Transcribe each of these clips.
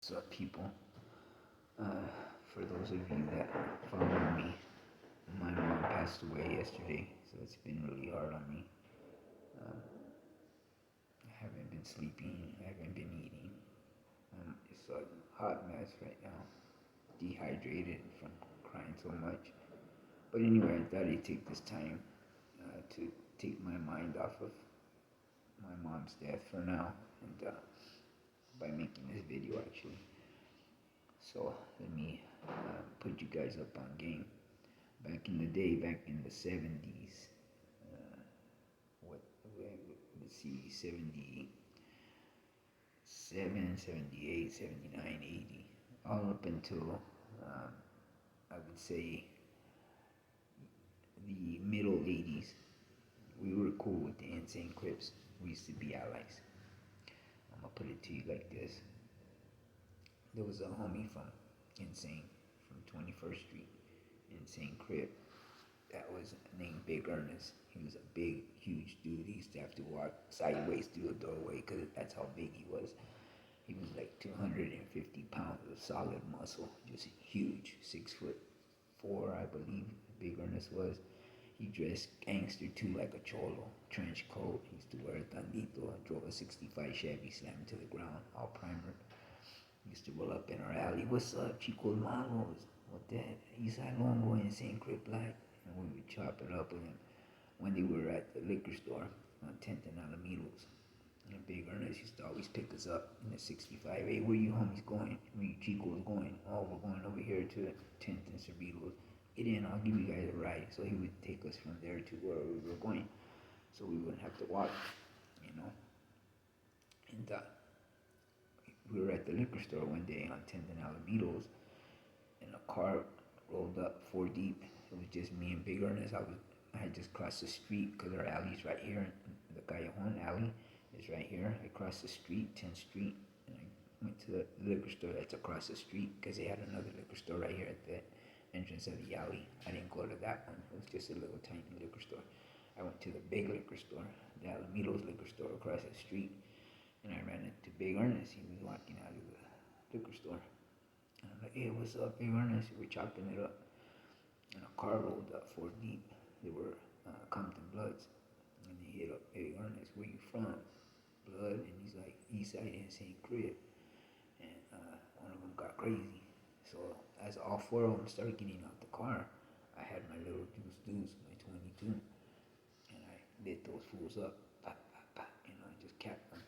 What's up, people? For those of you that follow me, my mom passed away yesterday, so it's been really hard on me. Um, I haven't been sleeping, I haven't been eating. It's a hot mess right now, dehydrated from crying so much. But anyway, I thought I'd take this time to take my mind off of my mom's death for now, and by making this video actually. So let me put you guys up on game. Back in the day, back in the 70s, uh, let's see, 77, 78, 79, 80, all up until, I would say, the middle 80s, we were cool with the insane CRIPS. We used to be allies. I'm gonna put it to you like this. There was a homie from Insane, from 21st Street, Insane Crip, that was named Big Ernest. He was a big, huge dude. He used to have to walk sideways through a doorway because that's how big he was. He was like 250 pounds of solid muscle, just huge, 6'4", I believe Big Ernest was. He dressed gangster too, like a cholo, trench coat. He used to wear a tandito, drove a 65 Chevy, slammed to the ground, all primered. Used to roll up in our alley. What's up, Chico's Malos? What that? Eastside Longo and St. Crip Black. And we would chop it up with him when they were at the liquor store on 10th and Alamitos. And Big Ernest used to always pick us up in the 65. Hey, where you homies going? Where you Chicos going? Oh, we're going over here to 10th and Cerritos. Get in, I'll give you guys a ride. So he would take us from there to where we were going. So we wouldn't have to walk, you know. And we were at the liquor store one day on 10th and Alamitos, and a car rolled up 4 deep. It was just me and Big Ernest. I had just crossed the street because our alley's right here. The Callejon alley is right here. I crossed the street, 10th Street, and I went to the liquor store that's across the street because they had another liquor store right here at the entrance of the alley. I didn't go to that one. It was just a little tiny liquor store. I went to the big liquor store, the Alamitos liquor store across the street. And I ran into Big Ernest. He was walking out of the liquor store. And I'm like, hey, what's up, Big Ernest? We're chopping it up. And a car rolled up 4 deep. They were Compton Bloods. And they hit up Big Ernest, where you from? Blood. And he's like, Eastside and St. Crip. And one of them got crazy. So as all 4 of them started getting out the car, I had my little deuce, my 22. And I lit those fools up. Pop, pop, pop. I just capped them.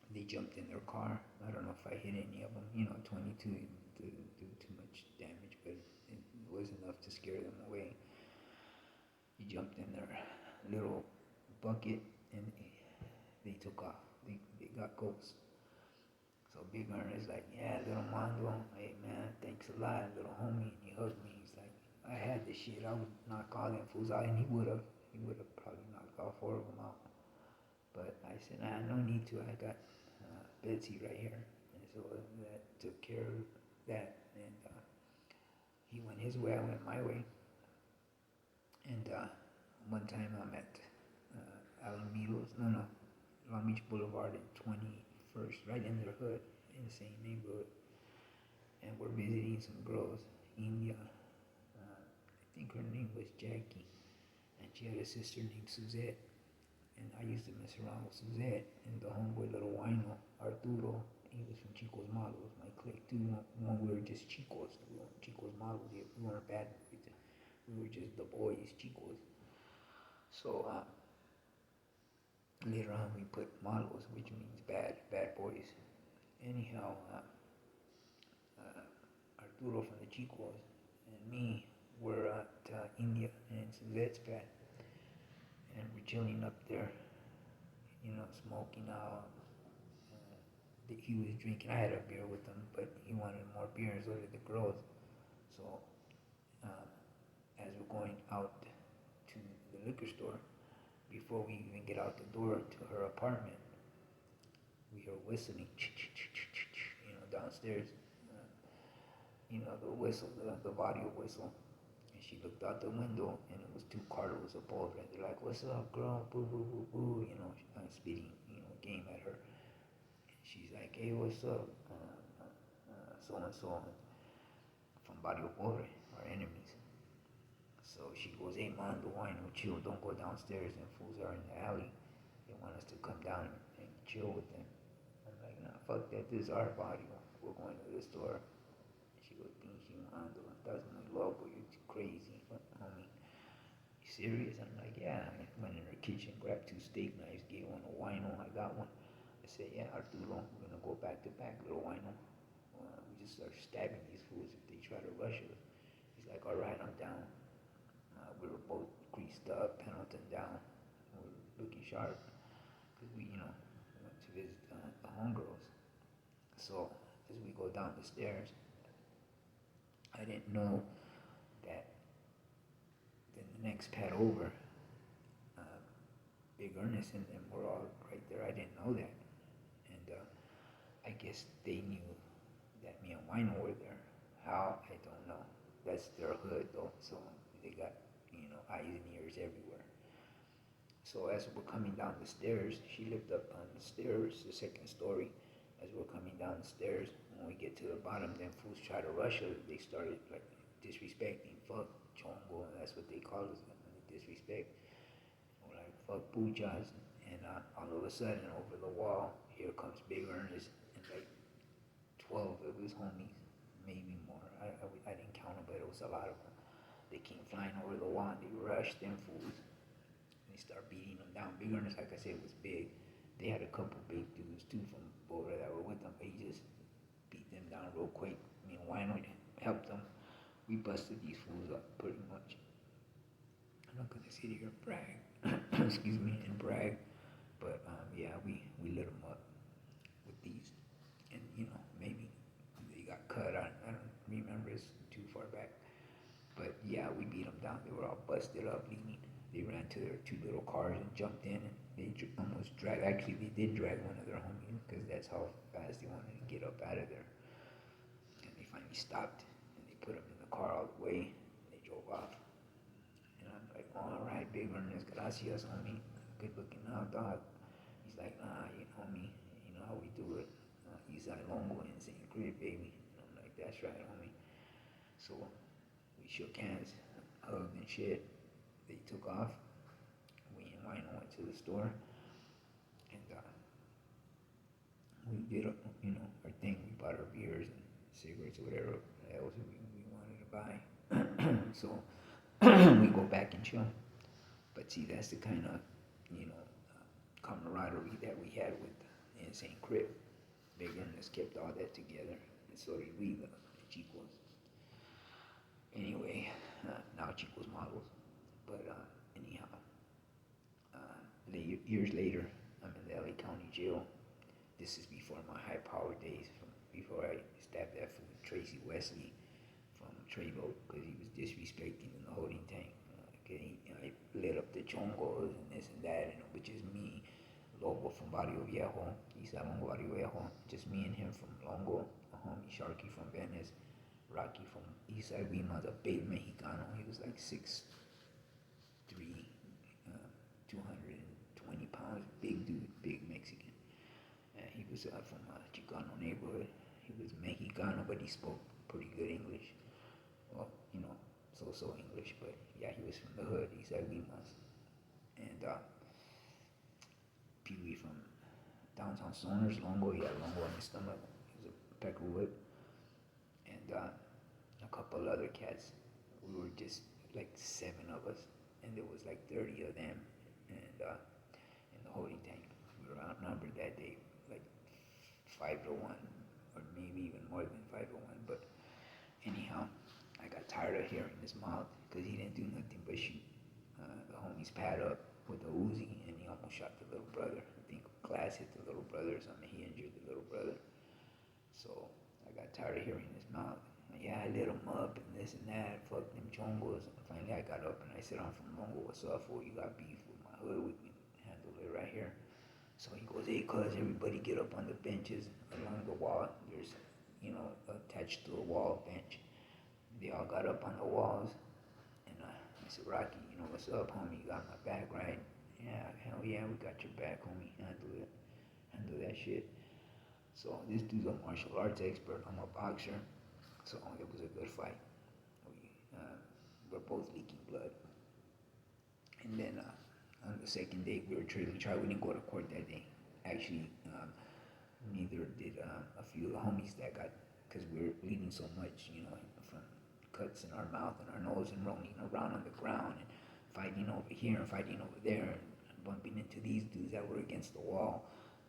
And they jumped in their car. I don't know if I hit any of them. 22 didn't do too much damage, but it was enough to scare them away. He jumped in their little bucket, and they took off. They got ghosts. So Big Ernest like, yeah, little Mondo, hey man, thanks a lot, little homie. And he hugged me. He's like, I had this shit. I would knock all them fools out, and he would have probably knocked all 4 of them out. But I said, nah, no need to. I got Betsy right here. And so that took care of that. And he went his way, I went my way. And one time I'm at Alamitos, Long Beach Boulevard and 21st, right in their hood, in the same neighborhood. And we're visiting some girls, India. I think her name was Jackie. And she had a sister named Suzette. And I used to mess around with Suzette and the homeboy little wino, Arturo. He was from Chico's Malos, my clique too. When we were just Chicos. We weren't Chico's Malos yet. We weren't bad boys. We were just the boys, Chicos. So later on we put Malos, which means bad boys. Anyhow, Arturo from the Chicos and me were at India, and Suzette's bad. And we're chilling up there, smoking out. He was drinking. I had a beer with him, but he wanted more beer, and so did the girls. So, as we're going out to the liquor store, before we even get out the door to her apartment, we hear whistling, downstairs. The whistle, the audio whistle. And she looked out the window, and it was 2 cartels of balls right there, like, what's up, girl? Boo, boo, boo, boo, spitting, game at her. And she's like, hey, what's up? So and so from Barrio Pobre, our enemies. So she goes, hey man, the wine will chill, don't go downstairs, and fools are in the alley. They want us to come down and chill with them. I'm like, nah, fuck that, this is our barrio. We're going to the store. She goes, pinche mando, that's muy loco, you're too crazy. But, homie, you serious? I'm like, yeah. I went in her kitchen, grabbed 2 steak knives, gave one a wino, I got one. I said, yeah, Arturo, we're gonna go back to back, little wino. We just start stabbing these fools if they try to rush us. He's like, all right, I'm down. We were both greased up, Pendleton down. We were looking sharp because we, went to visit the homegirls. So as we go down the stairs, I didn't know that then the next pad over, Big Ernest and them were all right there. I didn't know that. And I guess they knew that me and Wino were there. How? I don't know. That's their hood though, so they got, eyes and ears everywhere. So as we're coming down the stairs, she lived up on the stairs, the 2nd story. As we're coming down the stairs, when we get to the bottom, then fools try to rush us. They started like disrespecting, fuck, chongo, that's what they call us, disrespect. We're like, fuck, puchas. And all of a sudden, over the wall, here comes Big Ernest and like 12 of his homies, maybe more. I didn't count them, but it was a lot of them. They came flying over the wall and they rushed them fools. They start beating them down. Big Ernest, like I said, was big. They had a couple big dudes too from Boulder that were with them, but he just beat them down real quick. I mean, why not help them? We busted these fools up pretty much. I'm not gonna sit here and brag, excuse me, and brag, but yeah, we lit them up with these, and maybe they got cut. I don't remember, it's too far back. But yeah, we beat them down. They were all busted up, bleeding. They ran to their 2 little cars and jumped in, and they almost dragged. Actually, they did drag one of their homies because that's how fast they wanted to get up out of there. And they finally stopped, and they put them in the car all the way. And they drove off. And I'm like, all right, Big Ernest, gracias, homie. Good looking out, dog. He's like, nah, you know me. You know how we do it. Eastside Longo and St. Crib, baby. And I'm like, that's right, homie. So we shook hands, hugged and shit. They took off. We and Wino went to the store, and we did, our thing. We bought our beers and cigarettes or whatever else we wanted to buy. So we go back and chill. But see, that's the kind of, camaraderie that we had with Insane Crip. Big Ernest kept all that together, and so did we, the Chicos. Anyway, now Chicos models. But anyhow, years later, I'm in the LA County Jail. This is before my high-powered days, before I stabbed that fool Tracy Wesley from Trevo because he was disrespecting in the holding tank. I lit up the chongos and this and that, which is me, Lobo from Barrio Viejo, Eastside Longo Barrio Viejo, just me and him from Longo, a homie Sharky from Venice, Rocky from Eastside Lima's a big Mexicano. He was like 6'3", 220 pounds, big dude, big Mexican. And he was from a Chicano neighborhood. He was Mexicano, but he spoke pretty good English. Well, so English, but yeah, he was from the hood, Eastside Lima's. And Pee Wee from downtown Stoners, Longo, he had Longo on his stomach. He was a pecker whip. And a couple other cats. We were just like 7 of us, and there was like 30 of them, and in the holding tank. We were outnumbered that day, like 5-1, or maybe even more than 5-1. But anyhow, I got tired of hearing his mouth because he didn't do nothing but shoot the homie's pad up with a Uzi, and he almost shot the little brother. I think glass hit the little brother or something. He injured the little brother. So I got tired of hearing his mouth. Yeah, I lit him up and this and that, fuck them chongos. And finally I got up and I said, I'm from Longo, what's up, fool? You got beef with my hood, we can handle it right here. So he goes, hey, cuz, everybody get up on the benches along the wall. There's, attached to a wall bench. They all got up on the walls. And I said, Rocky, what's up, homie? You got my back, right? Yeah, hell yeah, we got your back, homie. Handle it. Handle that shit. So this dude's a martial arts expert. I'm a boxer. So it was a good fight. We're both leaking blood. And then on the second day, we were trailing trial. We didn't go to court that day. Actually, neither did a few of the homies that got, because we were bleeding so much, from cuts in our mouth and our nose and rolling around on the ground and fighting over here and fighting over there and bumping into these dudes that were against the wall,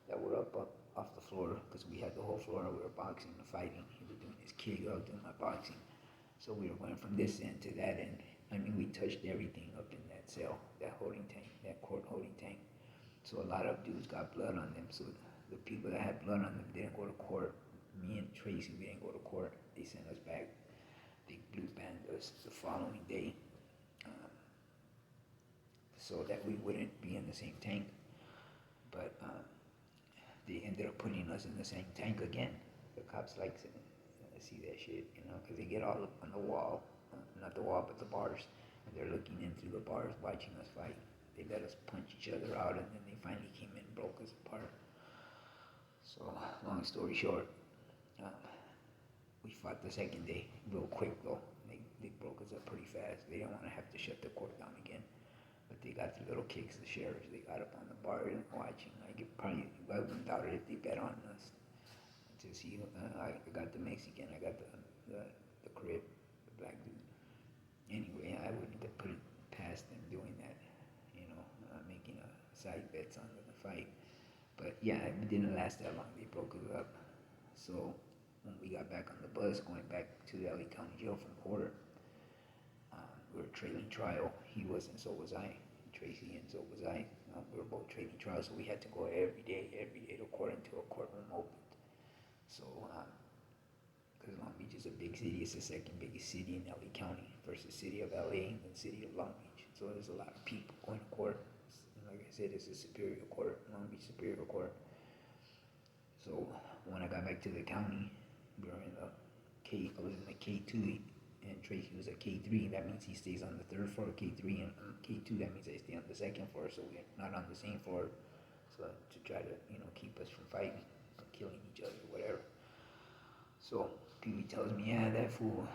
that were up off the floor, because we had the whole floor. We were boxing and fighting. He was doing his kick, I was doing my boxing. So we were going from this end to that end. I mean, we touched everything up in that cell, that holding tank, that court holding tank. So a lot of dudes got blood on them. So the people that had blood on them didn't go to court. Me and Tracy, we didn't go to court. They sent us back. They blue banned us the following day, so that we wouldn't be in the same tank. But they ended up putting us in the same tank again. The cops like to see that shit, because they get all up on the wall, not the wall, but the bars, and they're looking in through the bars, watching us fight. They let us punch each other out, and then they finally came in and broke us apart. So, long story short, we fought the second day, real quick though. They broke us up pretty fast. They didn't want to have to shut the court down again. But they got the little kicks, the sheriffs. They got up on the bar and watching. I wouldn't doubt it if they bet on us to see. I got the Mexican, I got the Crip, the black dude. Anyway, I wouldn't put it past them doing that, making side bets on the fight. But yeah, it didn't last that long. They broke us up. So when we got back on the bus going back to the LA County Jail from court, we were trailing trial. He wasn't, so was I. Tracy, and so was I. We were both trailing trial, so we had to go every day to court until a courtroom opened. So, because Long Beach is a big city, it's the second biggest city in LA County versus city of LA and the city of Long Beach. So there's a lot of people going to court. Like I said, it's a superior court, Long Beach Superior Court. So when I got back to the county, we were in the I was in the K2, and Tracy was at K3. That means he stays on the third floor of K3, and K2, that means I stay on the second floor, so we're not on the same floor. So to try to, keep us from fighting, from killing each other, whatever. So Pee-wee tells me, yeah, that fool,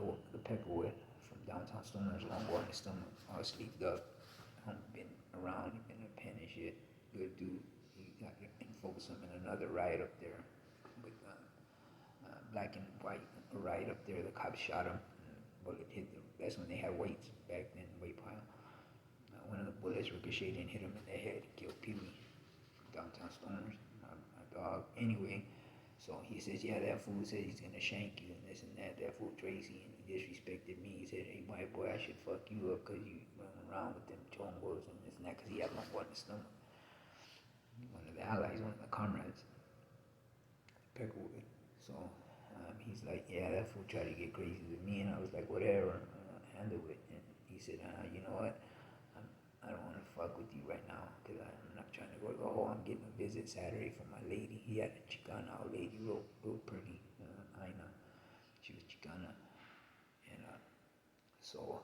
the Peckerwood from downtown Stoners, Longo on his stomach, all sleeved up. Been around, been in a pen and shit. Good dude. He got focused him in another riot up there with black and white, a riot up there. The cops shot him. Bullet hit them. That's when they had weights back then, weight pile. One of the bullets ricocheted and hit him in the head, killed Pee-wee from downtown Stoners, my dog. Anyway, so he says, yeah, that fool said he's gonna shank you and this and that. That fool Tracy, and he disrespected me. He said, hey, white boy, I should fuck you up because you run around with them chongos and this and that, because he had Longo in the stomach. One of the allies, one of the comrades, Peckerwood. So he's like, yeah, that fool tried to get crazy with me, and I was like, whatever, handle it. And he said, you know what? I don't want to fuck with you right now because I'm not trying to go to the hole. I'm getting a visit Saturday from my lady. He had a Chicana old lady, real pretty, Aina. She was Chicana. And so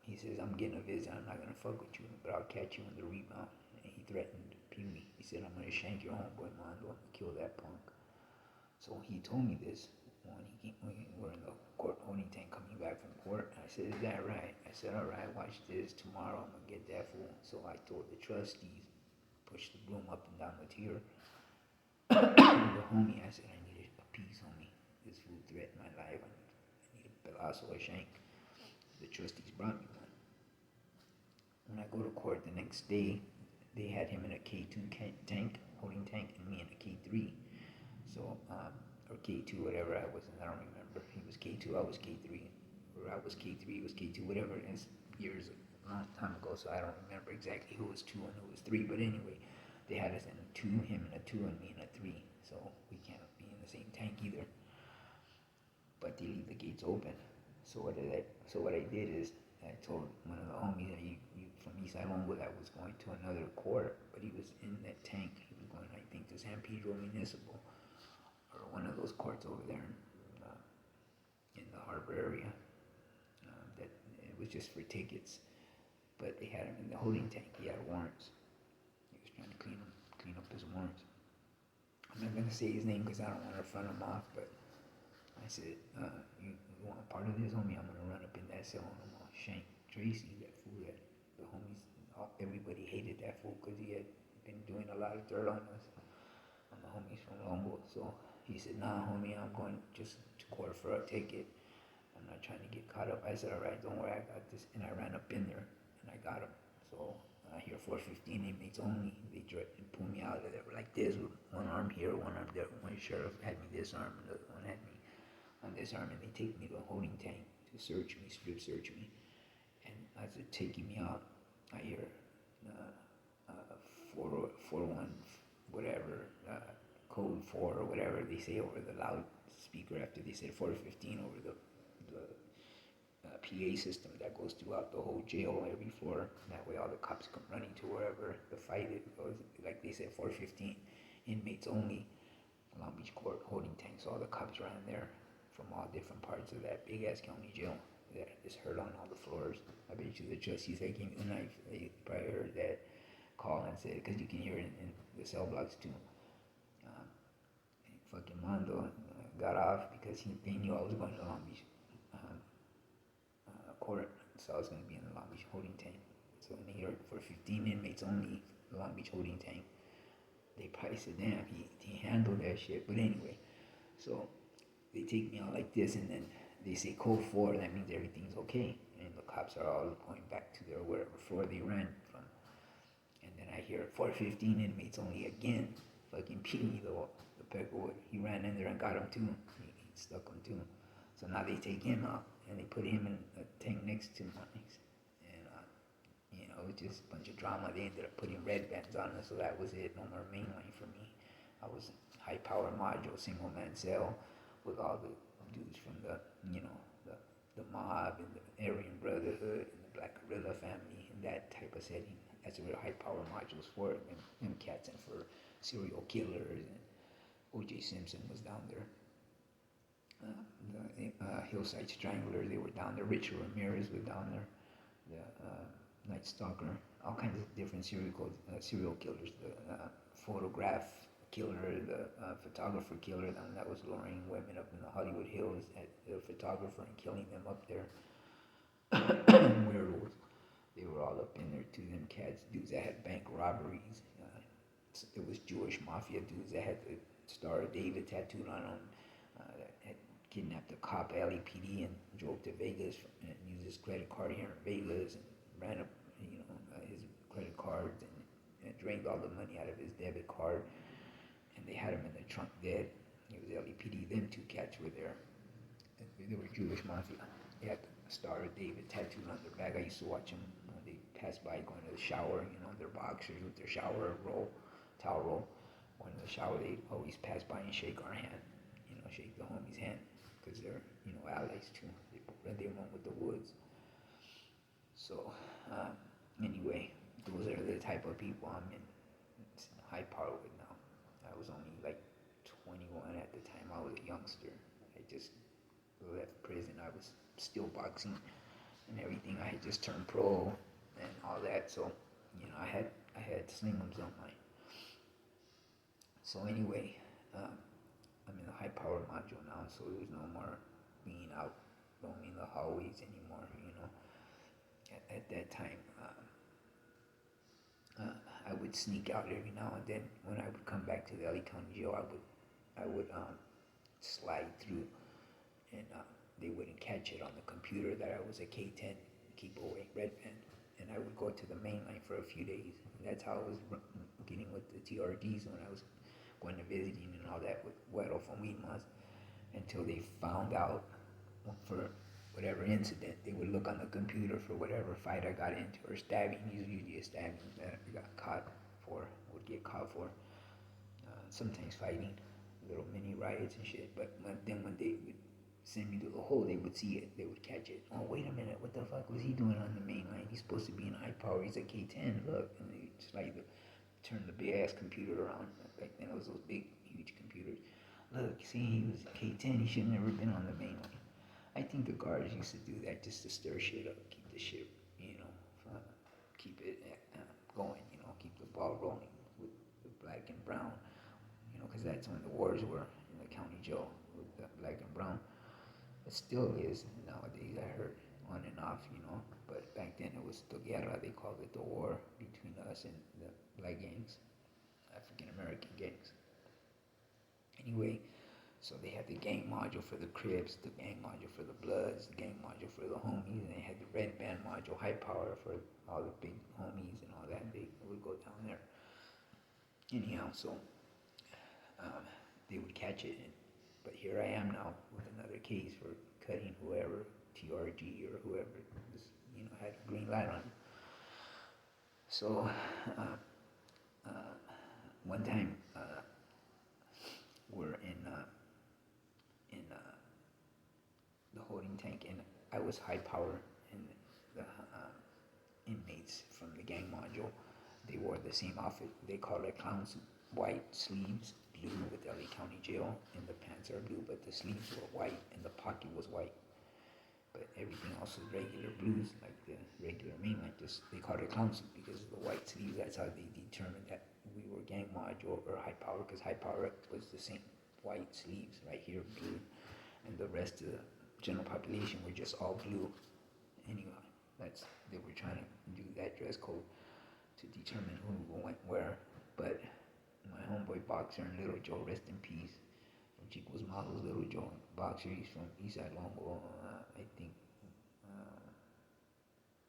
he says, I'm getting a visit. I'm not going to fuck with you, but I'll catch you on the rebound. And he threatened Pee-wee. He said, I'm going to shank your homeboy, Mondo, and kill that punk. So he told me this when we were in the court holding tank coming back from court. I said, is that right? I said, all right, watch this. Tomorrow I'm going to get that fool. So I told the trustees, push the broom up and down the tier. The homie, I said, I need a piece, homie. This fool threatened my life. I need a pedazo or shank. The trustees brought me one. When I go to court the next day, they had him in a K2 tank, holding tank, and me in a K3. So, or K2, whatever I was, I don't remember. He was K2, I was K3. Or I was K3, he was K2, whatever it is. Years, a long time ago, so I don't remember exactly who was 2 and who was 3. But anyway, they had us in a 2, him in a 2, and me in a 3. So we can't be in the same tank either. But they leave the gates open. So what I did is, I told one of the homies that you from East Longo that was going to another court, but he was in that tank. He was going, I think, to San Pedro Municipal, or one of those courts over there in the harbor area. That it was just for tickets, but they had him in the holding tank. He had warrants. He was trying to clean up his warrants. I'm not gonna say his name because I don't want to front him off, but I said, you want a part of this, homie? I'm gonna run up in that cell and I'm gonna shank Tracy, that fool that the homies, everybody hated that fool because he had been doing a lot of dirt on us, on the homies from Longo. So he said, nah, homie, I'm going just to court for a ticket. I'm not trying to get caught up. I said, all right, don't worry, I got this. And I ran up in there and I got him. So I hear 415 inmates only. They pulled me out of there like this with one arm here, one arm there. One sheriff had me this arm, and the other one had me on this arm, and they take me to a holding tank to search me, strip search me. And as they're taking me out, I hear 441, whatever, code 4 or whatever they say over the loudspeaker after they said 415 over the PA system that goes throughout the whole jail every floor. That way all the cops come running to wherever the fight is. Like they said, 415 inmates only, Long Beach Court holding tank. So all the cops ran there from all different parts of that big ass county jail that is heard on all the floors. I bet you the trustees that gave me the knife, they probably heard that call and said, because you can hear it in the cell blocks too. Fucking Mondo got off because they knew I was going to Long Beach court, so I was going to be in the Long Beach holding tank. So when they heard for 15 inmates only, the Long Beach holding tank, they probably said, damn, he handled that shit. But anyway, so they take me out like this, and then they say code 4, that means everything's okay. And the cops are all going back to their wherever floor they ran from. And then I hear 415 inmates only again. Fucking Peely, the Peckerwood, he ran in there and got him too. He stuck him too. So now they take him out and they put him in a tank next to mine. And it was just a bunch of drama. They ended up putting red bands on us, so that was it. No more mainline for me. I was high power module, single man cell with all the dudes from the mob and the Aryan Brotherhood and the Black Gorilla family and that type of setting. That's what high power modules for. Them cats, and for serial killers, and O.J. Simpson was down there. The Hillside Strangler, they were down there. Richard Ramirez was down there. The Night Stalker, all kinds of different serial killers. The photograph killer, the photographer killer, that was luring women up in the Hollywood Hills at the photographer and killing them up there. Werewolves. They were all up in there too. Them cats, dudes that had bank robberies. It was Jewish mafia dudes that had the Star of David tattooed on them. That had kidnapped a cop, LAPD, and drove to Vegas and used his credit card here in Vegas and ran up, his credit cards and drained all the money out of his debit card. And they had him in the trunk dead. It was LAPD. Them two cats were there. They were Jewish mafia. They had the Star of David tattooed on their back. I used to watch them when they passed by going to the shower, their boxers with their towel roll. Going to the shower, they always pass by and shake our hand, shake the homie's hand, because they're, allies too. They went with the Woods. So, anyway, those are the type of people I'm in high power with now. I was only like 21 at the time. I was a youngster. I just left prison. I was still boxing and everything. I had just turned pro and all that. So, I had slingums on mine. So anyway, I'm in the high power module now, so there's no more being out roaming the hallways anymore. At that time, I would sneak out every now and then. When I would come back to the LA County Jail, I would slide through, and they wouldn't catch it on the computer that I was a K-10, keep away, red pen. And I would go to the main line for a few days. And that's how I was getting with the TRDs when I was going to visiting and all that with Weddle from Weedmas, until they found out for whatever incident. They would look on the computer for whatever fight I got into, or stabbing, usually a stabbing that I would get caught for. Sometimes fighting, little mini riots and shit. But then when they would send me to the hole, they would see it, they would catch it. Oh, wait a minute, what the fuck was he doing on the main line? He's supposed to be in high power, he's a K-10, look. And they just turn the big ass computer around. Back then it was those big, huge computers. Look, see, he was a K-10, he should have never been on the main line. I think the guards used to do that just to stir shit up, keep the shit, keep it going, keep the ball rolling with the black and brown, because that's when the wars were in the county jail with the black and brown. It still is nowadays, I heard, on and off, but back then it was the guerra, they called it, the war between us and the black gangs, African American gangs. Anyway, so they had the gang module for the Crips, the gang module for the Bloods, the gang module for the homies, and they had the red band module, high power, for all the big homies and all that. They would go down there. Anyhow, so they would catch it. But here I am now with another case for cutting whoever, TRG or whoever, was, had a green light on. So one time we're in the holding tank, and I was high power, and the inmates from the gang module, they wore the same outfit. They call it clown suit, white sleeves, blue with LA County Jail, and the pants are blue, but the sleeves were white, and the pocket was white. But everything else was regular blues, like the regular mainline. Just they called it clown suit because of the white sleeves. That's how they determined that we were gang module or high power, because high power was the same white sleeves right here, blue, and the rest of the general population were just all blue. Anyway, they were trying to do that dress code to determine who went where. But my homeboy Boxer and Little Joe, rest in peace, from Chico's Models, Little Joe Boxer, he's from Eastside Longo, I think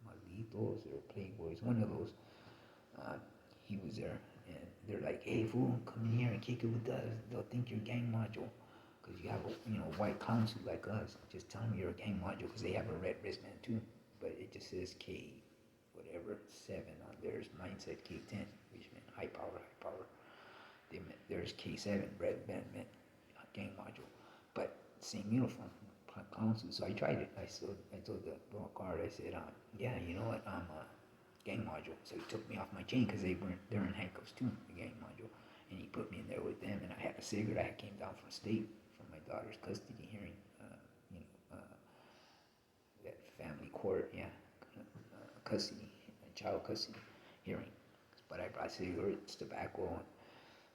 Malitos or Playboys, one of those. He was there, and they're like, "Hey fool, come in here and kick it with us. They'll think you're gang module, because you have a white clown suit like us. Just tell them you're a gang module, because they have a red wristband too, but it just says K whatever 7 on theirs. Mine said K10, which meant high power, high power. They meant there's K7, red band meant gang module, but same uniform, clown suit. So I tried it. I told the guard, I said, yeah, you know what, I'm a gang module. So he took me off my chain, because they're in handcuffs too, the gang module, and he put me in there with them. And I had a cigarette. I came down from state from my daughter's custody hearing, that family court, custody, child custody hearing. But I brought cigarettes, tobacco,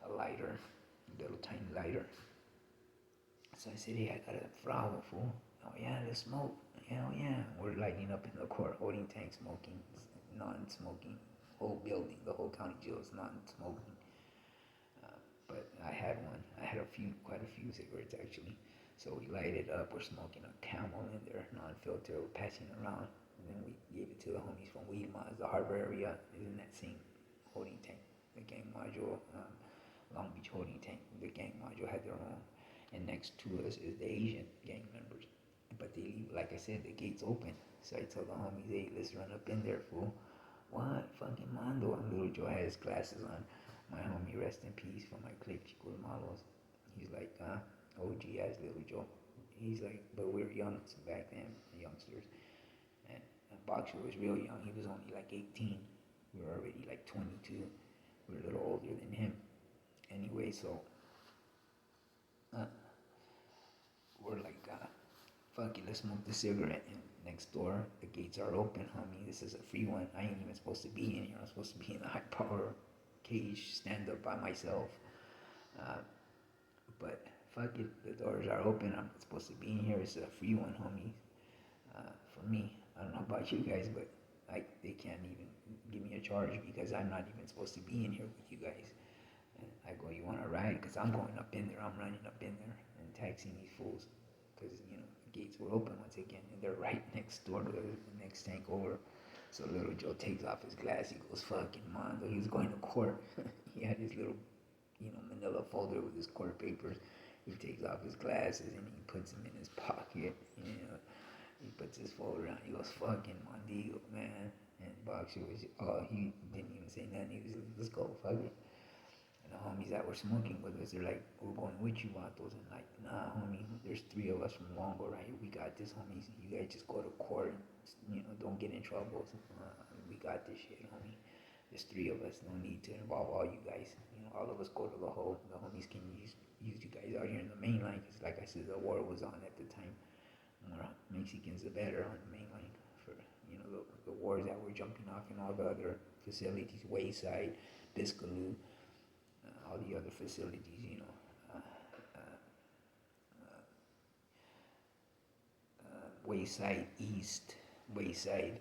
a lighter, a little tiny lighter. So I said, hey, I got a flower, fool. Oh yeah, let's smoke. Hell yeah. We're lighting up in the court, holding tank, smoking, non-smoking. Whole building, the whole county jail is non-smoking. But I had one. I had quite a few cigarettes actually. So we lighted up. We're smoking a Camel in there, non-filter. We're passing around, and then we gave it to the homies from Weedmont. The harbor area is in that same holding tank. The gang module, Long Beach holding tank. The gang module had their own, and next to us is the Asian gang members. But they leave, like I said, the gate's open. So I told the homies, hey, let's run up in there, fool. What? Fucking Mondo. And Little Joe had his glasses on. My homie, rest in peace, from my clique, Chico's Models. He's like, OG as Little Joe. He's like, but we were young back then, youngsters. And Boxer was real young. He was only like 18. We were already like 22. We were a little older than him. Anyway, so we're like, fuck it, let's smoke the cigarette. And next door, the gates are open, homie. This is a free one. I ain't even supposed to be in here. I'm supposed to be in the high power cage, stand up by myself. But fuck it, the doors are open. I'm supposed to be in here. It's a free one, homie. For me, I don't know about you guys, but they can't even give me a charge, because I'm not even supposed to be in here with you guys. And I go, you want to ride? Because I'm going up in there. I'm running up in there and taxiing these fools, because the gates were open once again, and they're right next door to the next tank over. So Little Joe takes off his glass. He goes, fucking Mondo. He was going to court. He had his little, manila folder with his court papers. He takes off his glasses and he puts them in his pocket. He puts his folder on. He goes, fucking Mondigo, man. And Boxer was, he didn't even say nothing. He was like, let's go, fuck it. And the homies that were smoking with us, they're like, we're going with you, Vatos. And like, nah, homie, there's 3 of us from Longo, right? We got this, homies. You guys just go to court and, don't get in trouble. We got this shit, homie. There's 3 of us. No need to involve all you guys. All of us go to the hole. The homies can use you guys out here in the main line, because like I said, the war was on at the time. More Mexicans, the better on the main line for, the wars that were jumping off in all the other facilities, Wayside, Biscaloo, all the other facilities, Wayside East, Wayside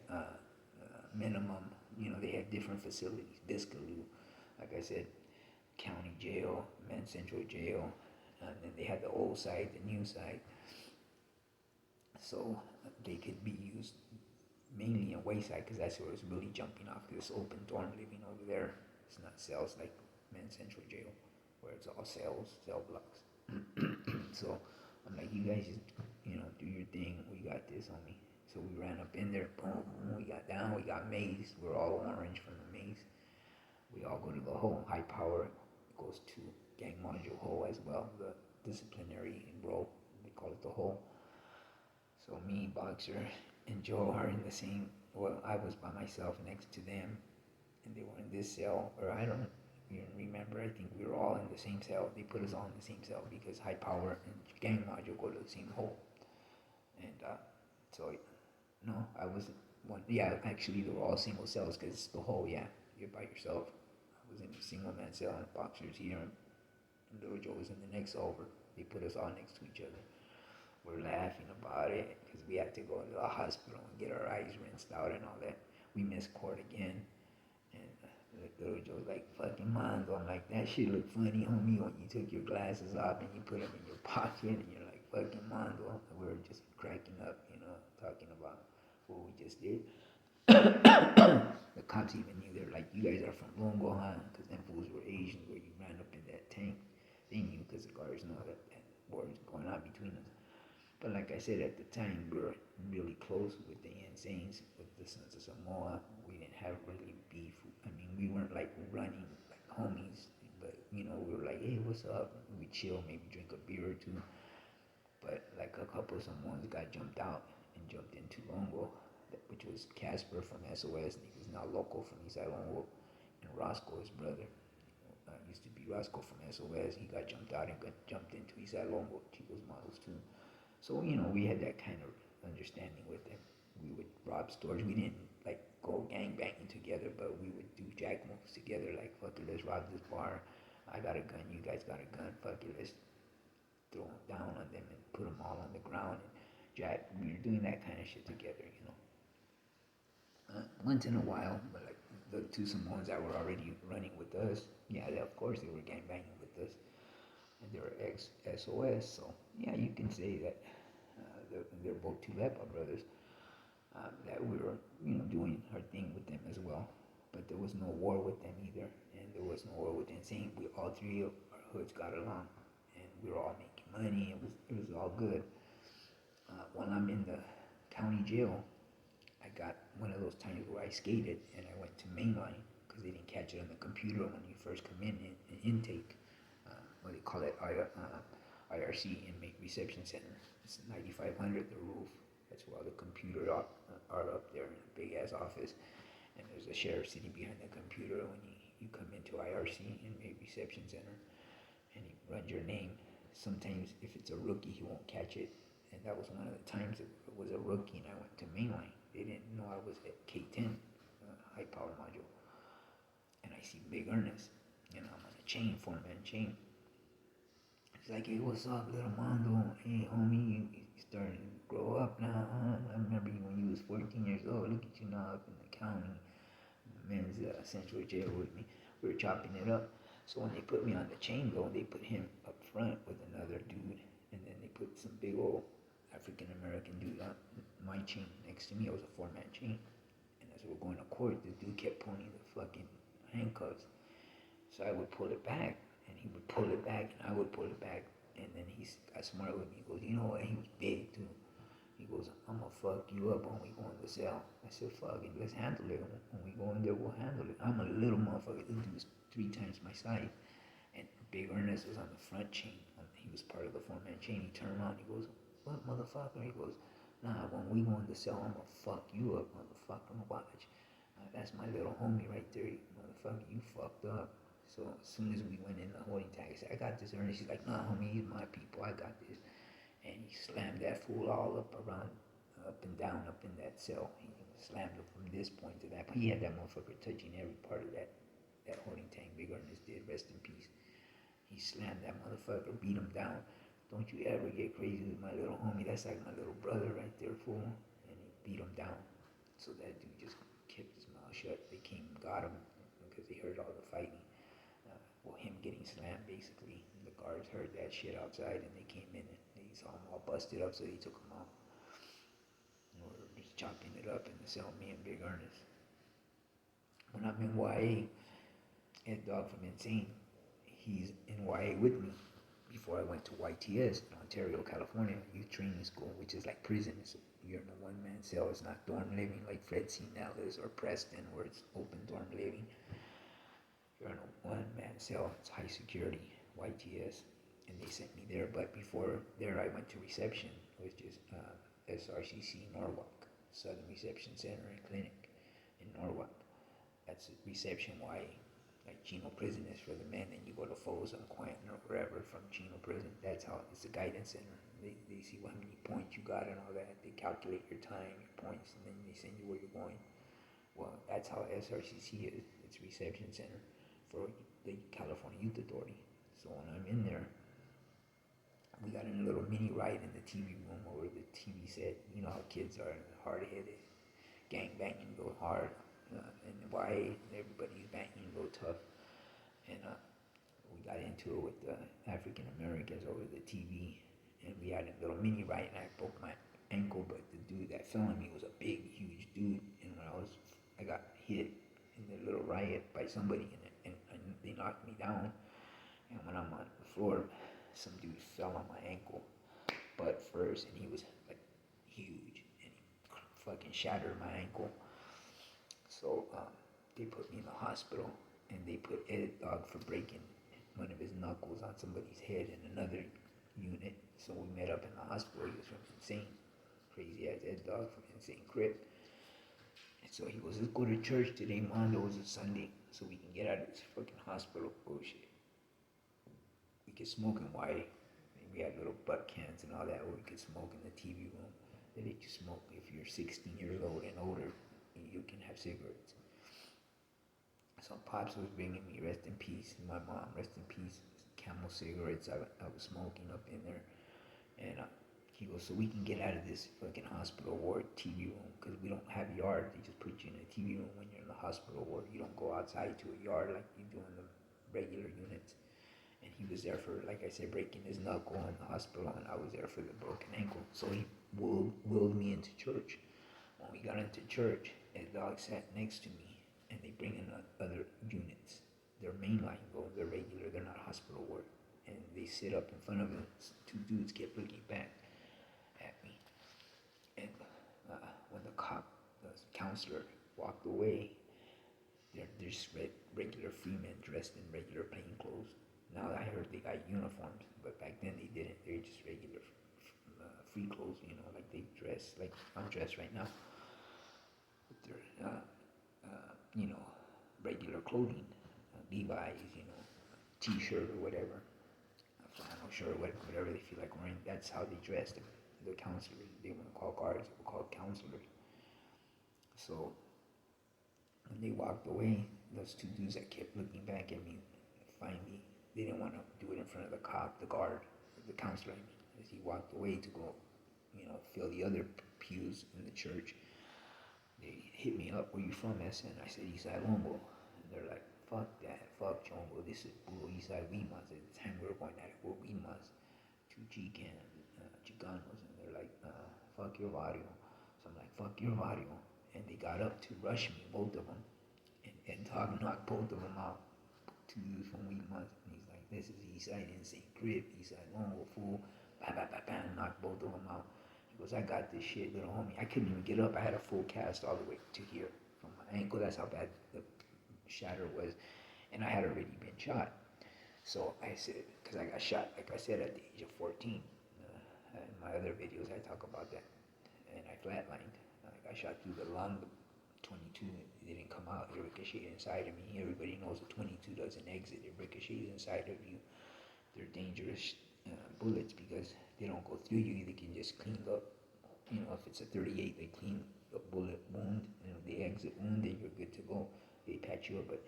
Minimum. They have different facilities. Biscaloo, like I said, County Jail, Men's Central Jail, and then they have the old side, the new side. So they could be used mainly in Wayside because that's where it's really jumping off. This open dorm living over there. It's not cells like Men's Central Jail, where it's all cells, cell blocks. So I'm like, you guys just, do your thing. We got this, homie. So we ran up in there, boom, we got down, we got mazed. We're all orange from the maze. We all go to the hole. High power goes to gang module hole as well, the disciplinary role. They call it the hole. So me, Boxer, and Joe are in the same, well, I was by myself next to them, and they were in this cell, or I don't even remember, I think we were all in the same cell. They put us all in the same cell because high power and gang module go to the same hole. And so, no, I wasn't one, yeah, actually they were all single cells because it's the hole, yeah, you're by yourself. I was in a single man cell, and Boxer's here, and little Joe was in the next over. They put us all next to each other. We're laughing about it because we had to go to the hospital and get our eyes rinsed out and all that. We missed court again, and little Joe's like, fucking Mondo. I'm like, that shit looked funny, homie, when you took your glasses off and you put them in your pocket and you're like, fucking Mondo. We were just cracking up, talking about what we just did. The cops even knew. They're like, you guys are from Longo, huh? Because them fools were Asians where you ran up in that tank. They knew because the guards know that war is going on between us. But like I said, at the time, we were really close with the Insanes, with the Sons of Samoa. We didn't have really beef. I mean, we weren't like running like homies, but we were like, hey, what's up? We chill, maybe drink a beer or two. But like a couple of Samoans got jumped out and jumped into Longo, which was Casper from SOS, and he was now Loco from Eastside Longo, and Roscoe, his brother. Used to be Roscoe from SOS. He got jumped out and got jumped into Eastside Longo, Chico's models too. So, we had that kind of understanding with them. We would rob stores. We didn't, like, go gangbanging together, but we would do jack moves together, like, fuck it, let's rob this bar. I got a gun, you guys got a gun, fuck it, let's throw them down on them and put them all on the ground. And jack, we were doing that kind of shit together, Once in a while, but, like, the two Samoans that were already running with us, yeah, of course they were gangbanging with us. And they were ex-SOS, so yeah, you can say that they're both two Lepa brothers, that we were, doing our thing with them as well. But there was no war with them either, and there was no war with Insane. We all three of our hoods got along, and we were all making money. It was all good. While I'm in the county jail, I got one of those times where I skated, and I went to mainline because they didn't catch it on the computer when you first come in intake. What they call it, IRC, Inmate Reception Center. It's 9500, the roof. That's where all the computers are up there in a big ass office. And there's a sheriff sitting behind the computer when you come into IRC, Inmate Reception Center, and he runs your name. Sometimes if it's a rookie, he won't catch it. And that was one of the times it was a rookie and I went to mainline. They didn't know I was at K10, high power module. And I see Big Ernest, I'm on a chain, 4-man chain. He's like, hey, what's up, little Mondo? Hey, homie, you starting to grow up now, huh? I remember you when you was 14 years old. Look at you now up in the county. Men's Central Jail with me. We were chopping it up. So when they put me on the chain, though, they put him up front with another dude. And then they put some big old African-American dude on my chain next to me. It was a 4-man chain. And as we were going to court, the dude kept pulling the fucking handcuffs. So I would pull it back. And he would pull it back, and I would pull it back, and then he got smart with me. He goes, you know what? He was big too. He goes, I'm gonna fuck you up when we go in the cell. I said, fuck it, let's handle it. When we go in there, we'll handle it. I'm a little motherfucker. This dude was 3 times my size, and Big Ernest was on the front chain. He was part of the 4-man chain. He turned around. He goes, what, motherfucker? He goes, nah. When we go in the cell, I'm gonna fuck you up, motherfucker. Watch. That's my little homie right there, motherfucker. You fucked up. So as soon as we went in the holding tag, I said, I got this, Ernest. He's like, nah, homie, he's my people. I got this. And he slammed that fool all up around, up and down, up in that cell. He slammed him from this point to that. But he had that motherfucker touching every part of that holding tag. Big Ernest did, rest in peace. He slammed that motherfucker, beat him down, Don't you ever get crazy with my little homie. That's like my little brother right there, fool. And he beat him down. So that dude just kept his mouth shut. They came and got him because they heard all the fighting. Well, him getting slammed, basically. The guards heard that shit outside, and they came in, and they saw him all busted up, so they took him out. And we were just chopping it up in the cell, me and Big Ernest. When I'm in YA, Ed Dog from Insane, he's in YA with me before I went to YTS in Ontario, California, youth training school, which is like prison. You're in a one-man cell. It's not dorm living like Fred C. Nellis or Preston, where it's open dorm living. You're in a one-man cell. It's high security, YTS, and they sent me there. But before there, I went to reception, which is SRCC Norwalk, Southern Reception Center and Clinic in Norwalk. That's reception YA. Like Chino Prison is for the men, and you go to Folsom, Quentin, or wherever from Chino Prison. That's how it's a guidance center. They see how many points you got and all that. They calculate your time, your points, and then they send you where you're going. Well, that's how SRCC is. It's reception center for the California Youth Authority. So when I'm in there, we got in a little mini ride in the TV room over the TV set. You know how kids are hard-headed, gang banging, go hard. And YA, everybody's banging real tough. And we got into it with the African Americans over the TV. And we had a little mini ride, and I broke my ankle, but the dude that fell on me was a big, huge dude. And when I got hit in the little riot by somebody, and they knocked me down. And when I'm on the floor, some dude fell on my ankle butt first, and he was like huge, and he fucking shattered my ankle. So they put me in the hospital, and they put Ed Dog for breaking one of his knuckles on somebody's head in another unit. So we met up in the hospital. He was from Insane, crazy ass Ed Dog from Insane CRIPS. And so he goes, let's go to church today, Mondo. It's a Sunday, so we can get out of this fucking hospital bullshit. We could smoke in YA. We had little butt cans and all that where we could smoke in the TV room. They let you smoke if you're 16 years old and older. You can have cigarettes. So Pops was bringing me, rest in peace, and my mom, rest in peace, Camel cigarettes I was smoking up in there. And he goes, so we can get out of this fucking hospital ward TV room, because we don't have yard. They just put you in a TV room when you're in the hospital ward. You don't go outside to a yard like you do in the regular units. And he was there for, like I said, breaking his knuckle in the hospital, and I was there for the broken ankle. So he willed me into church. When we got into church, Ed Dog sat next to me, and they bring in other units. They're mainline, though. They're regular. They're not hospital ward. And they sit up in front of him. Two dudes kept looking back at me. And when the counselor walked away, they're just regular free men dressed in regular plain clothes. Now I heard they got uniforms, but back then they didn't. They're just regular free clothes, you know, like they dress, like I'm dressed right now. With their, you know, regular clothing, Levi's, you know, t-shirt or whatever, flannel shirt, whatever they feel like wearing. That's how they dressed. The counselors, they wouldn't call guards, they would call counselors. So when they walked away, those two dudes that kept looking back at me, finally, they didn't want to do it in front of the cop, the guard, the counselor, as he walked away to go, you know, fill the other pews in the church. They hit me up, where you from, SN? I said, Eastside Longo. And they're like, fuck that, fuck Chongo, this is puro Eastside Weedmas. At the time we were going at it, we're Weedmas, two Chicanos, Chicanos, and they're like, fuck your barrio. So I'm like, fuck your barrio. And they got up to rush me, both of them, and Dog knocked both of them out. Two dudes from Weedmas, and he's like, this is Eastside Insane CRIPS, Eastside Longo, fool, bam, bam, bam, bam, knocked both of them out. He goes, I got this shit, little homie. I couldn't even get up. I had a full cast all the way to here from my ankle. That's how bad the shatter was. And I had already been shot. So I said, because I got shot, like I said, at the age of 14. In my other videos, I talk about that. And I flatlined. I got shot through the lung. 22, it didn't come out. It ricocheted inside of me. Everybody knows a 22 doesn't exit. It ricochets inside of you. They're dangerous bullets because they don't go through you. They can just clean up. You know, if it's a 38, they clean the bullet wound. And if they exit wound, then you're good to go. They patch you up. But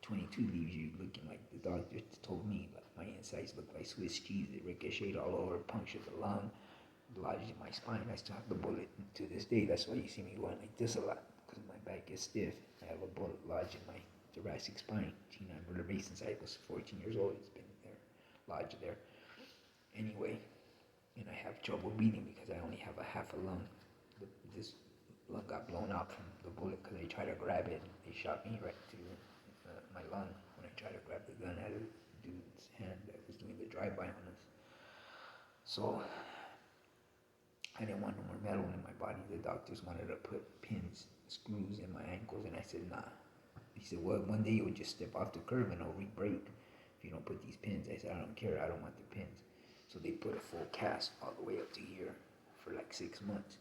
22 leaves you looking like the doctor told me, like my insides look like Swiss cheese. It ricocheted all over, punctured the lung, lodged in my spine. I still have the bullet to this day. That's why you see me going like this a lot, because my back is stiff. I have a bullet lodged in my thoracic spine. T9 vertebrae since I was 14 years old. It's been there, lodged there. Anyway, and I have trouble breathing because I only have a half a lung. This lung got blown out from the bullet because they tried to grab it. They shot me right to my lung when I tried to grab the gun out of the dude's hand that was doing the drive-by on us. So I didn't want no more metal in my body. The doctors wanted to put pins, screws in my ankles, and I said, nah. He said, well, one day you'll just step off the curb and it'll re-break if you don't put these pins. I said, I don't care. I don't want the pins. So they put a full cast all the way up to here for like 6 months.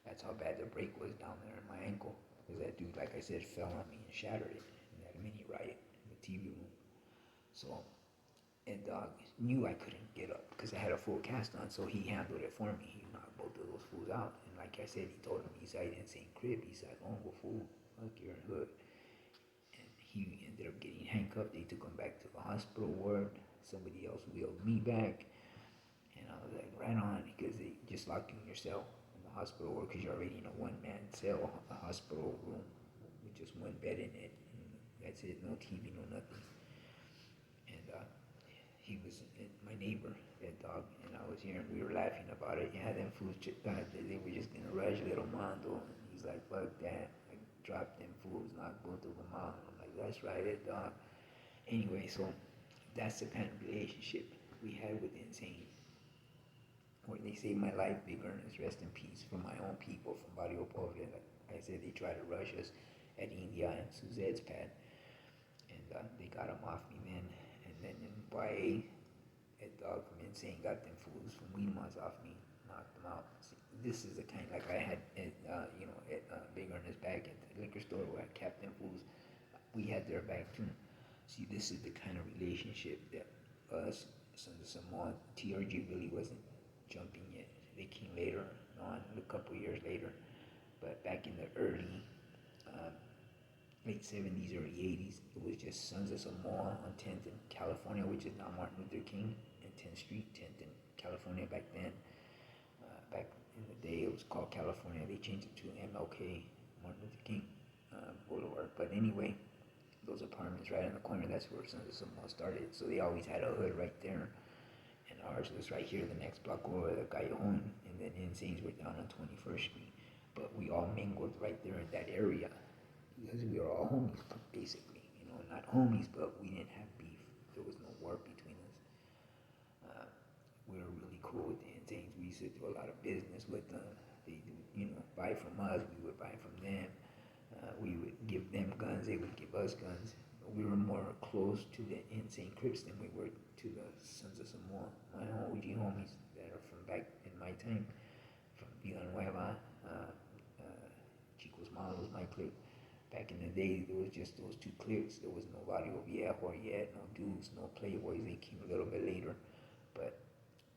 That's how bad the break was down there in my ankle. Because that dude, like I said, fell on me and shattered it in that mini riot in the TV room. So, and knew I couldn't get up because I had a full cast on, so he handled it for me. He knocked both of those fools out. And like I said, he told him, he said, I didn't say crib. He said, Longo fool, fuck your hood. And he ended up getting handcuffed. They took him back to the hospital ward. Somebody else wheeled me back. And I was like, right on, because they just locked you in your cell in the hospital ward because you're already in a one-man cell, a hospital room with just one bed in it. And that's it, no TV, no nothing. And he was my neighbor, that dog, and I was here and we were laughing about it. Yeah, them fools thought that they were just gonna rush little Mondo. And he's like, fuck that. I dropped them fools, knocked both of them out. And I'm like, that's right, that dog. Anyway, so that's the kind of relationship we had with the insane. Where they saved my life, big earnest, rest in peace, from my own people, from Barrio Pobre. Like I said, they tried to rush us at India and Suzette's pad. And they got him off me then. And then in YA, that dog from Insane got them fools from Weedmonds off me, knocked them out. See, this is the kind like I had at, Big Ernest back at the liquor store where I kept them fools. We had their back too. See, this is the kind of relationship that us, Sons of Samoa, TRG really wasn't jumping yet. They came later on, a couple years later. But back in the early late 70s, early 80s. It was just Sons of Samoa on 10th in California, which is now Martin Luther King, and 10th Street, 10th in California back then. Back in the day, it was called California. They changed it to MLK, Martin Luther King Boulevard. But anyway, those apartments right in the corner, that's where Sons of Samoa started. So they always had a hood right there. And ours was right here, the next block over, the Callejon, and then Insanes were down on 21st Street. But we all mingled right there in that area. Because we were all homies, basically. You know, not homies, but we didn't have beef. There was no war between us. We were really cool with the Insanes. We used to do a lot of business with them. They would, buy from us. We would buy from them. We would give them guns. They would give us guns. We were more close to the Insane Crips than we were to the Sons of Samoa. My OG homies that are from back in my time, from Villanueva, Chico's Malos, my clique. Back in the day, there was just those two cliques. There was no Barrio Viejo yet, no Dudes, no Playboys. They came a little bit later. But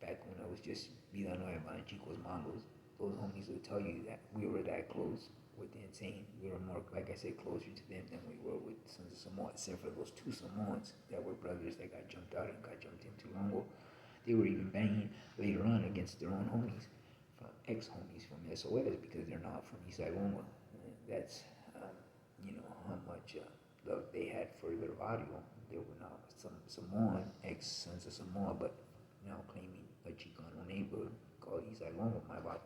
back when I was just Villanueva and Chico's Malos, those homies would tell you that we were that close with the Insane. We were more, like I said, closer to them than we were with Sons of Samoa, except for those two Samoans that were brothers that got jumped out and got jumped into Longo. They were even banging later on against their own homies, from ex-homies from SOS, because they're not from Eastside Longo. That's how much love they had for their barrio. They were now some Samoan, ex-Sons of Samoa, but now claiming a Chicano neighborhood called Eastside Longo, my barrio.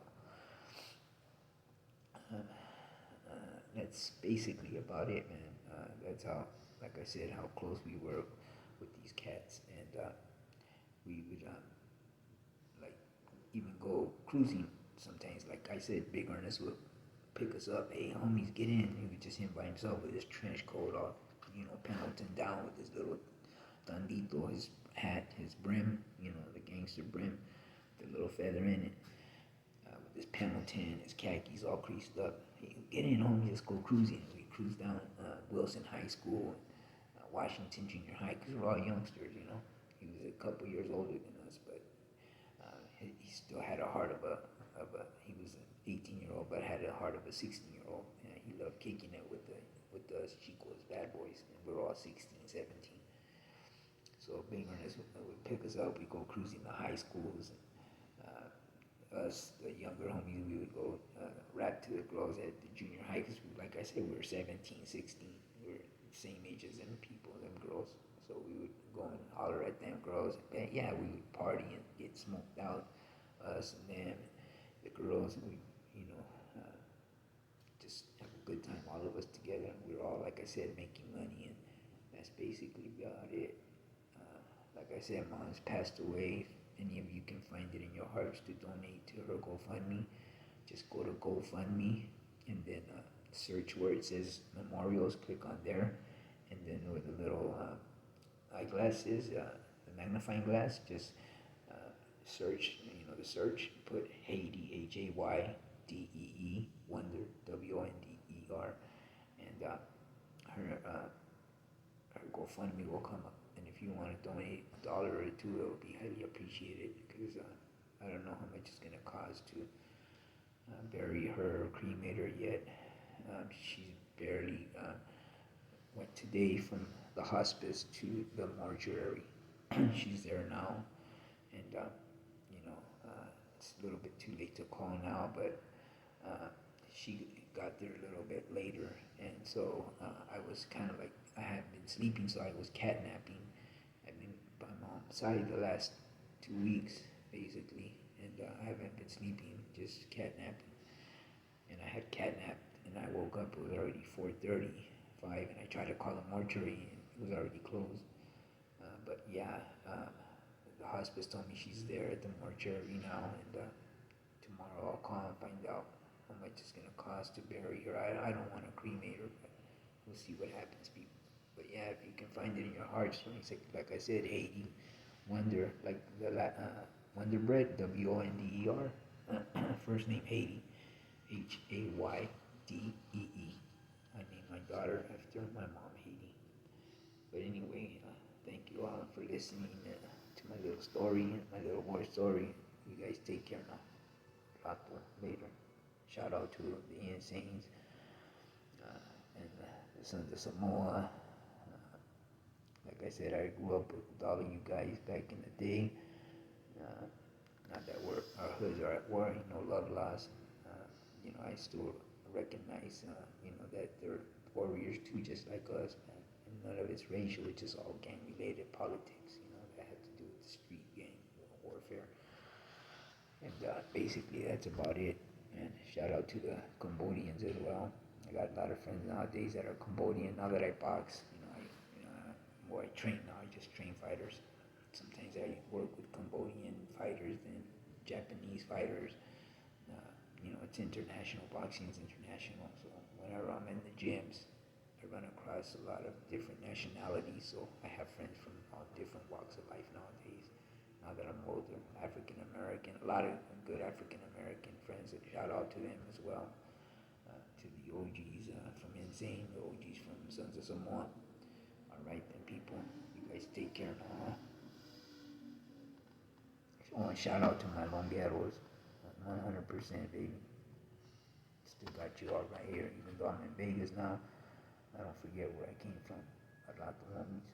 That's basically about it, man. That's how, like I said, how close we were with these cats. And we would, even go cruising sometimes. Like I said, Big Ernest would pick us up. Hey, homies, get in. He was just him by himself with his trench coat off, Pendleton down with his little Dandito, his hat, his brim, the gangster brim, the little feather in it, with his Pendleton, his khakis all creased up. Hey, get in, homies, let's go cruising. We cruised down Wilson High School, Washington Junior High, because we're all youngsters, He was a couple years older than us, but he still had a heart of a he was an 18-year-old, but had a heart of a 16-year-old. He loved kicking it with the with us chicos, bad boys, and we're all 16, 17. So big earnest would pick us up. We go cruising to high schools. Us, the younger homies, we would go rap to the girls at the junior high because, like I said, we were 17, 16. We were the same age as them people, them girls. So we would go and holler at them girls. And yeah, we would party and get smoked out, us and them, the girls, and we, you know, just have a good time, all of us together. We were all, like I said, making money, and that's basically about it. Like I said, mom's passed away. If any of you can find it in your hearts to donate to her GoFundMe, just go to GoFundMe and then search where it says memorials, click on there, and then where the little eyeglass is, the magnifying glass, just search, the search, put Haydee, Haydee, Wonder, Wonder, and her GoFundMe will come up. And if you want to donate $1 or $2, it will be highly appreciated because I don't know how much it's going to cost to bury her or cremate her yet. She's barely went today from the hospice to the mortuary. She's there now, and it's a little bit too late to call now, but she got there a little bit later, and so I was kind of like, I had been sleeping, so I was catnapping. I've been by mom's side the last 2 weeks, basically, and I haven't been sleeping, just catnapping. And I had catnapped, and I woke up, it was already 4:35, and I tried to call the mortuary, and it was already closed. But yeah, the hospice told me she's there at the mortuary now, and tomorrow I'll call and find out how much it's going to cost to bury her. I don't want to cremate her, but we'll see what happens, people. But yeah, if you can find it in your heart, like I said, Haydee, Wonder, like the Wonder Bread, Wonder. First name Haydee, Haydee. I named my daughter after my mom, Haydee. But anyway, thank you all for listening to my little story, my little war story. You guys take care now. Rato later. Shout out to the Insanes and the Sons of Samoa. Like I said, I grew up with all of you guys back in the day. Not that our hoods are at war, love lost. I still recognize, that they're warriors too, just like us, man. And none of it's racial, it's just all gang-related politics, that had to do with the street gang warfare. And basically, that's about it. And shout out to the Cambodians as well. I got a lot of friends nowadays that are Cambodian. Now that I box, I train now. I just train fighters. Sometimes I work with Cambodian fighters and Japanese fighters. It's international. Boxing is international. So whenever I'm in the gyms, I run across a lot of different nationalities. So I have friends from all different walks of life nowadays. Now that I'm older, African American, a lot of good African American friends. And shout out to them as well. To the OGs from Insane, the OGs from Sons of Samoa. All right then, people. You guys take care now. Oh, and shout out to my Longeros. 100%, baby. Still got you all right here, even though I'm in Vegas now. I don't forget where I came from. I got the homies.